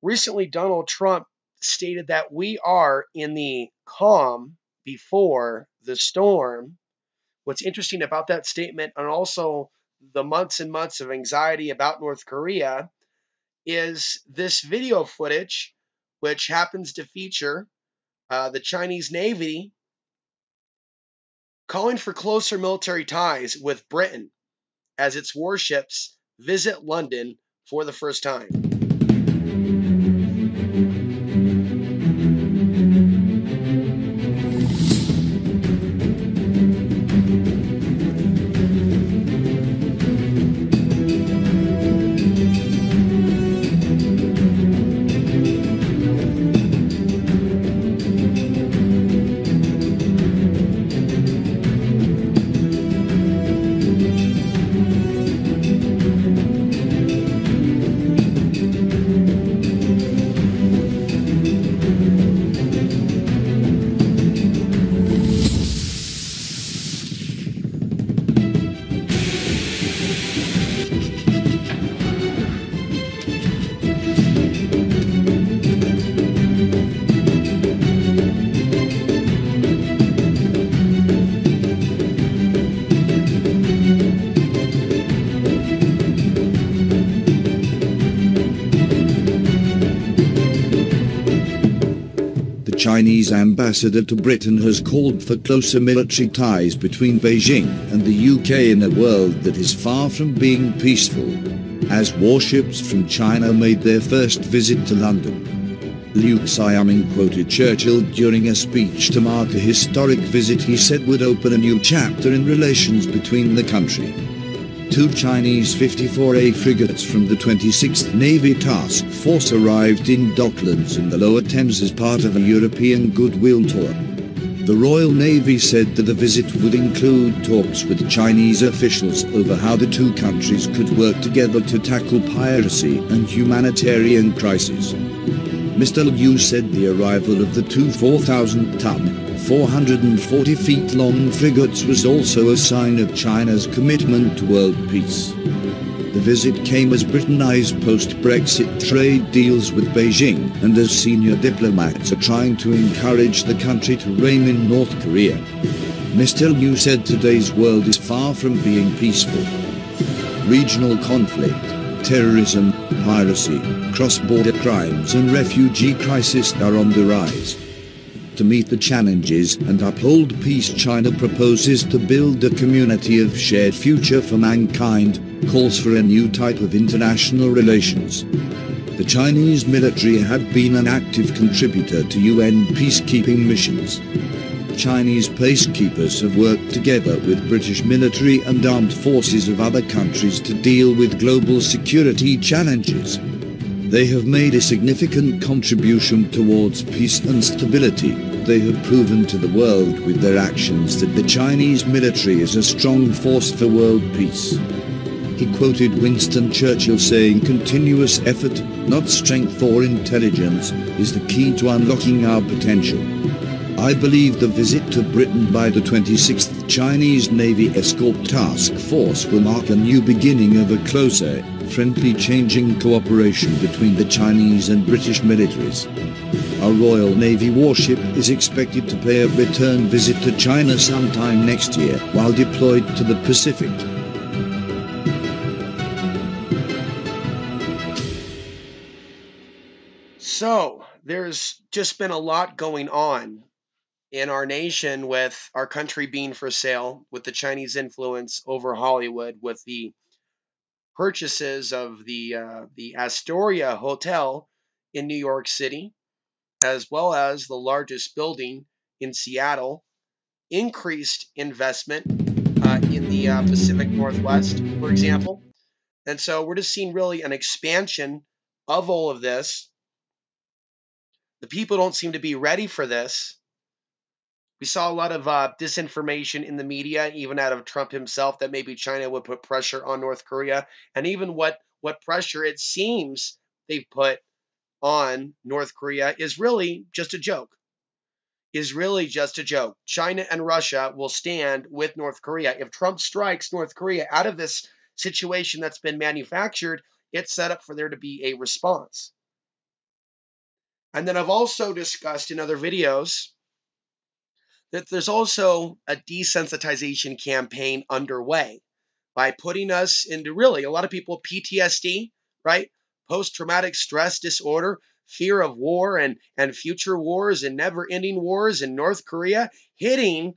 Recently, Donald Trump stated that we are in the calm before the storm. What's interesting about that statement, and also the months and months of anxiety about North Korea, is this video footage, which happens to feature the Chinese Navy calling for closer military ties with Britain as its warships visit London for the first time. The Chinese ambassador to Britain has called for closer military ties between Beijing and the UK in a world that is far from being peaceful, as warships from China made their first visit to London. Liu Xiaoming quoted Churchill during a speech to mark a historic visit he said would open a new chapter in relations between the country. Two Chinese 54A frigates from the 26th Navy Task Force arrived in Docklands in the Lower Thames as part of a European goodwill tour. The Royal Navy said that the visit would include talks with Chinese officials over how the two countries could work together to tackle piracy and humanitarian crises. Mr. Liu said the arrival of the two 4,000-ton, 440 feet long frigates was also a sign of China's commitment to world peace. The visit came as Britain eyes post-Brexit trade deals with Beijing and as senior diplomats are trying to encourage the country to rein in North Korea. Mr. Liu said today's world is far from being peaceful. Regional conflict, terrorism, piracy, cross-border crimes and refugee crisis are on the rise. To meet the challenges and uphold peace, China proposes to build a community of shared future for mankind, calls for a new type of international relations. The Chinese military had been an active contributor to UN peacekeeping missions. Chinese peacekeepers have worked together with British military and armed forces of other countries to deal with global security challenges. They have made a significant contribution towards peace and stability. They have proven to the world with their actions that the Chinese military is a strong force for world peace. He quoted Winston Churchill saying, "Continuous effort, not strength or intelligence, is the key to unlocking our potential." I believe the visit to Britain by the 26th Chinese Navy Escort Task Force will mark a new beginning of a closer, friendly, changing cooperation between the Chinese and British militaries. A Royal Navy warship is expected to pay a return visit to China sometime next year while deployed to the Pacific. So, there's just been a lot going on in our nation with our country being for sale, with the Chinese influence over Hollywood, with the purchases of the Astoria Hotel in New York City, as well as the largest building in Seattle, increased investment in the Pacific Northwest, for example. And so we're just seeing really an expansion of all of this. The people don't seem to be ready for this. We saw a lot of disinformation in the media, even out of Trump himself, that maybe China would put pressure on North Korea. And even what pressure it seems they've put on North Korea is really just a joke. China and Russia will stand with North Korea. If Trump strikes North Korea out of this situation that's been manufactured, it's set up for there to be a response. And then I've also discussed in other videos that there's also a desensitization campaign underway by putting us into really a lot of people PTSD, right? Post-traumatic stress disorder, fear of war and future wars and never-ending wars in North Korea, hitting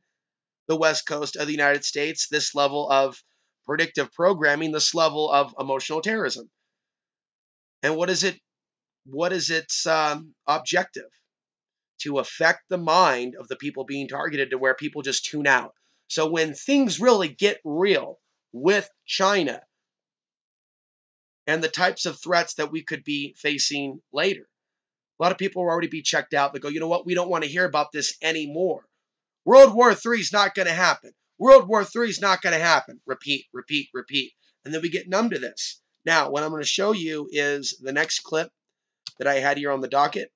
the West Coast of the United States, this level of predictive programming, this level of emotional terrorism. And what is it? What is its objective? To affect the mind of the people being targeted to where people just tune out. So when things really get real with China and the types of threats that we could be facing later, a lot of people will already be checked out. They go, you know what? We don't want to hear about this anymore. World War III is not going to happen. World War III is not going to happen. Repeat, repeat, repeat. And then we get numb to this. Now, what I'm going to show you is the next clip that I had here on the docket.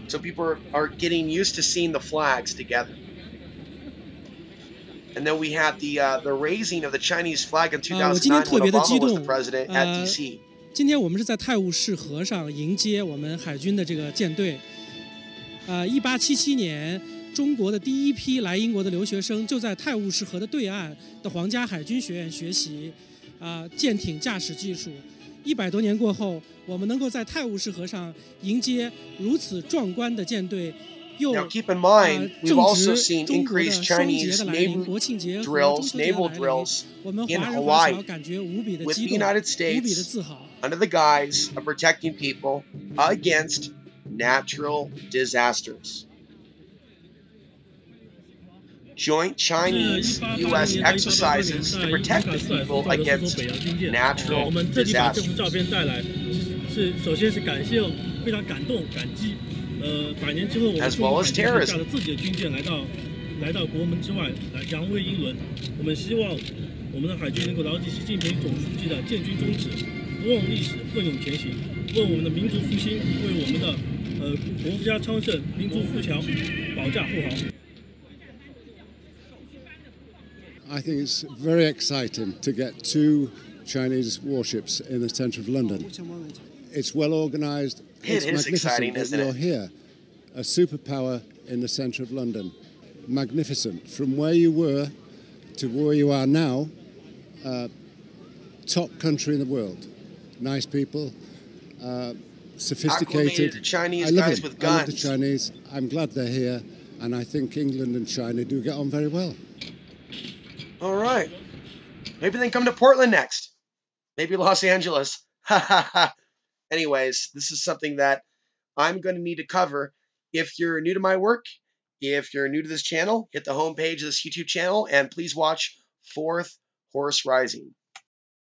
So people are getting used to seeing the flags together. And then we had the raising of the Chinese flag in 2009 when Obama was the president at DC. 今天我们是在泰晤士河上迎接我们海军的这个舰队。1877年，中国的第一批来英国的留学生就在泰晤士河的对岸的皇家海军学院学习舰艇驾驶技术。100多年过后，我们能够在泰晤士河上迎接如此壮观的舰队。 Now, keep in mind, we've also seen increased Chinese naval drills in Hawaii with the United States under the guise of protecting people against natural disasters. Joint Chinese-U.S. exercises to protect the people against natural disasters. 100年之后，我们中国海军驾了自己的军舰来到国门之外来扬威英伦。我们希望我们的海军能够牢记习近平总书记的建军宗旨，不忘历史，奋勇前行，为我们的民族复兴，为我们的国家昌盛、民族富强保驾护航。 I think it's very exciting to get 2 Chinese warships in the centre of London. It's well organised. It's magnificent that you're here, a superpower in the centre of London. Magnificent. From where you were to where you are now, top country in the world. Nice people, sophisticated. Chinese I love guys it. with I guns. love the Chinese. I'm glad they're here, and I think England and China do get on very well. All right. Maybe they can come to Portland next. Maybe Los Angeles. Anyways, this is something that I'm going to need to cover. If you're new to my work, if you're new to this channel, hit the homepage of this YouTube channel and please watch 4th Horse Rising.